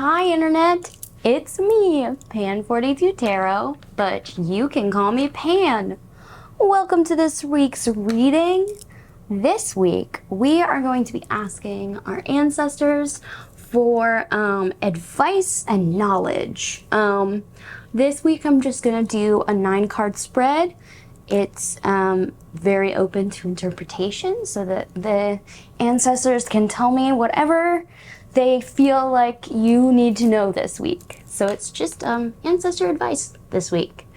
Hi Internet, it's me, Pan42 Tarot, but you can call me Pan. Welcome to this week's reading. This week, we are going to be asking our ancestors for advice and knowledge. This week, I'm just gonna do a 9-card spread. It's very open to interpretation so that the ancestors can tell me whatever they feel like you need to know this week. So it's just ancestor advice this week.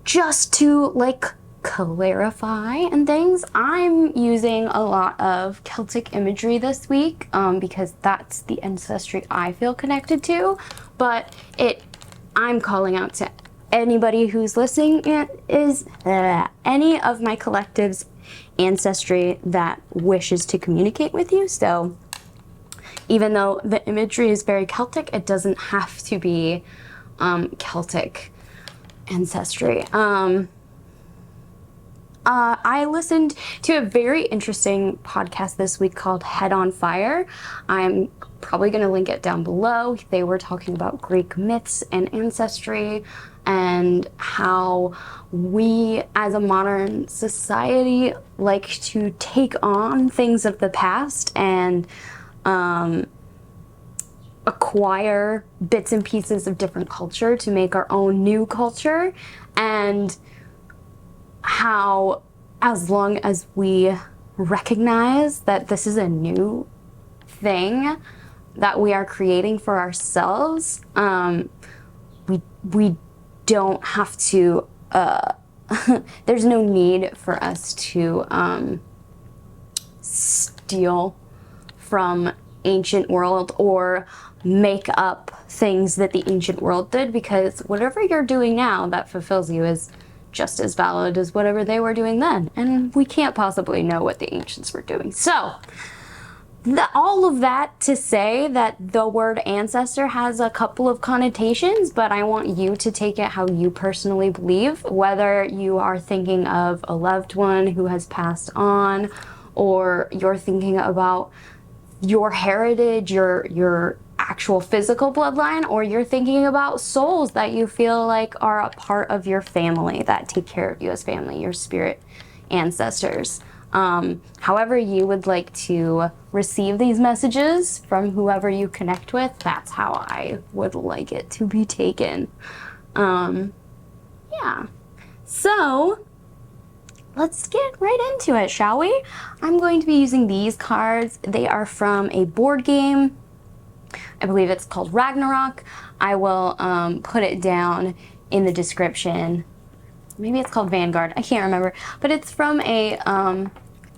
Just to like clarify and things, I'm using a lot of Celtic imagery this week because that's the ancestry I feel connected to, but I'm calling out to anybody who's listening is any of my collective's ancestry that wishes to communicate with you. So even though the imagery is very Celtic, it doesn't have to be Celtic ancestry. I listened to a very interesting podcast this week called Head on Fire. I'm probably going to link it down below. They were talking about Greek myths and ancestry and how we as a modern society like to take on things of the past and acquire bits and pieces of different culture to make our own new culture, and how as long as we recognize that this is a new thing that we are creating for ourselves, we don't have to there's no need for us to steal from ancient world or make up things that the ancient world did, because whatever you're doing now that fulfills you is just as valid as whatever they were doing then, and we can't possibly know what the ancients were doing. So all of that to say that the word ancestor has a couple of connotations, but I want you to take it how you personally believe, whether you are thinking of a loved one who has passed on, or you're thinking about your heritage, your actual physical bloodline, or you're thinking about souls that you feel like are a part of your family that take care of you as family, your spirit ancestors. However you would like to receive these messages from whoever you connect with, that's how I would like it to be taken. Yeah. So let's get right into it, shall we? I'm going to be using these cards. They are from a board game. I believe it's called Ragnarok. I will put it down in the description. Maybe it's called Vanguard. I can't remember. But it's from a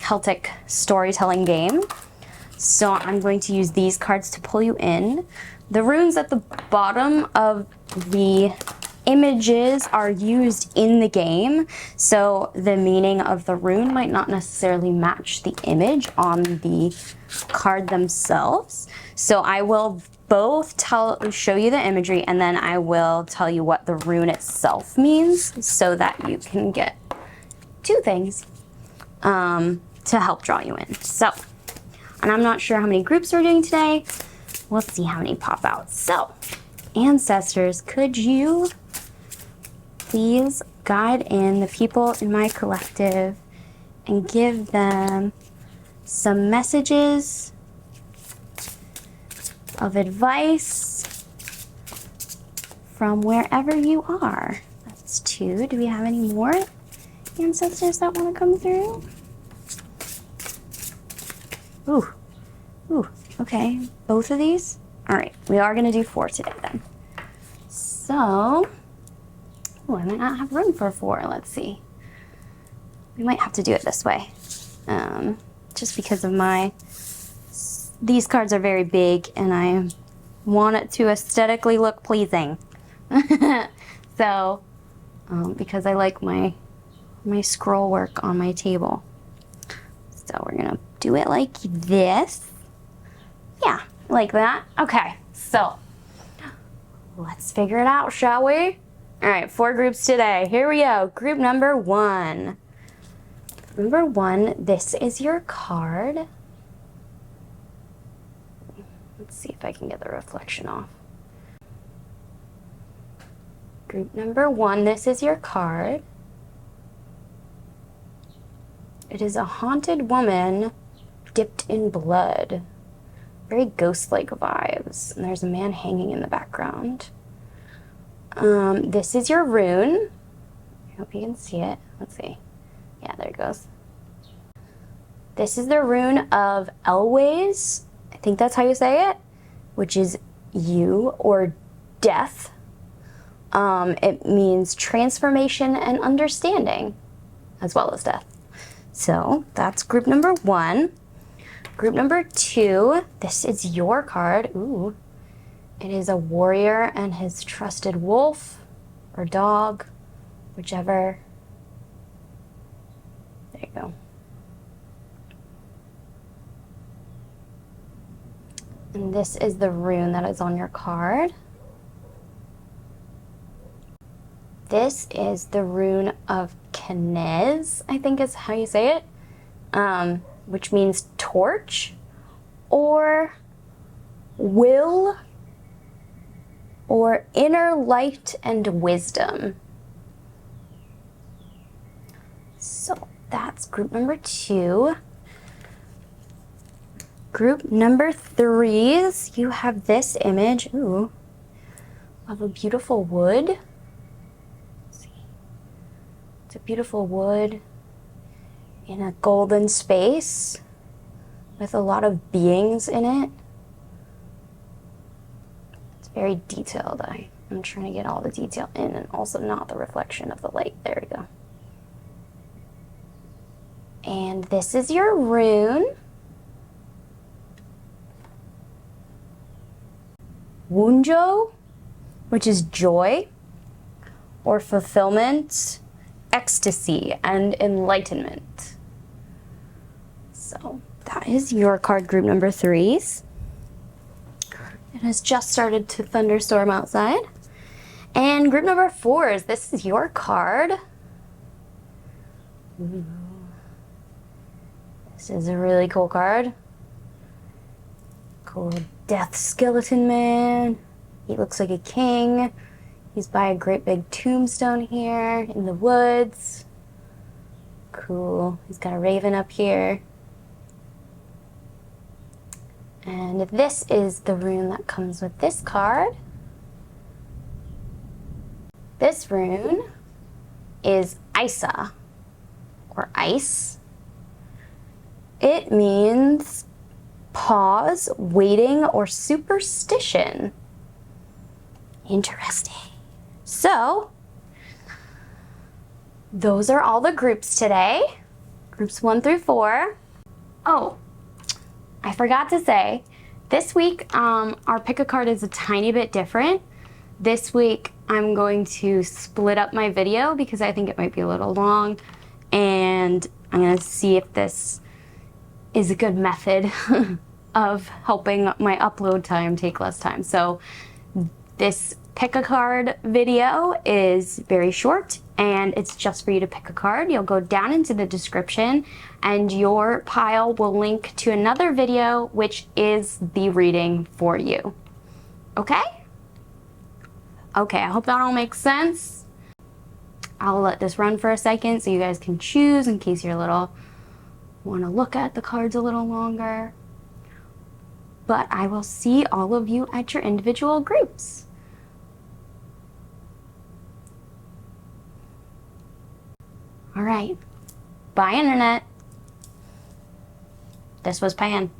Celtic storytelling game. So I'm going to use these cards to pull you in. The runes at the bottom of the images are used in the game, so the meaning of the rune might not necessarily match the image on the card themselves. So I will both show you the imagery, and then I will tell you what the rune itself means so that you can get two things to help draw you in. So, and I'm not sure how many groups we're doing today. Let's see how many pop out. So, ancestors, could you please guide in the people in my collective and give them some messages of advice from wherever you are? That's 2. Do we have any more ancestors that want to come through? Ooh, okay. Both of these? All right, we are going to do 4 today then. So, I might not have room for 4. Let's see. We might have to do it this way. Just because of these cards are very big and I want it to aesthetically look pleasing. So, because I like my scroll work on my table. So we're gonna do it like this. Yeah, like that. Okay, so let's figure it out, shall we? All right, 4 groups today. Here we go. Group number 1. Number 1, this is your card. Let's see if I can get the reflection off. Group number 1, this is your card. It is a haunted woman dipped in blood. Very ghost-like vibes. And there's a man hanging in the background. This is your rune. I hope you can see it. Let's see. Yeah, there it goes. This is the rune of Elways. I think that's how you say it, which is you or death. It means transformation and understanding, as well as death. So that's group number 1. Group number 2, this is your card. Ooh. It is a warrior and his trusted wolf or dog, whichever. There you go. And this is the rune that is on your card. This is the rune of Knez, I think is how you say it, which means torch or will or inner light and wisdom. So that's group number 2. Group number 3s, you have this image, ooh, of a beautiful wood. Let's see. It's a beautiful wood in a golden space with a lot of beings in it. It's very detailed. I'm trying to get all the detail in and also not the reflection of the light. There we go. And this is your rune. Wunjo, which is joy or fulfillment, ecstasy, and enlightenment. So that is your card, group number 3s. It has just started to thunderstorm outside. And group number 4s, this is your card. Ooh. This is a really cool card. Cool death skeleton man. He looks like a king. He's by a great big tombstone here in the woods. Cool. He's got a raven up here. And this is the rune that comes with this card. This rune is Isa, or ice. It means pause, waiting, or superstition. Interesting. So, those are all the groups today. Groups 1 through 4. Oh, I forgot to say, this week our pick a card is a tiny bit different. This week I'm going to split up my video because I think it might be a little long, and I'm going to see if this is a good method of helping my upload time take less time. So this pick a card video is very short and it's just for you to pick a card. You'll go down into the description and your pile will link to another video which is the reading for you. Okay? Okay, I hope that all makes sense. I'll let this run for a second so you guys can choose in case you're want to look at the cards a little longer. But I will see all of you at your individual groups. All right. Bye, Internet. This was Pan.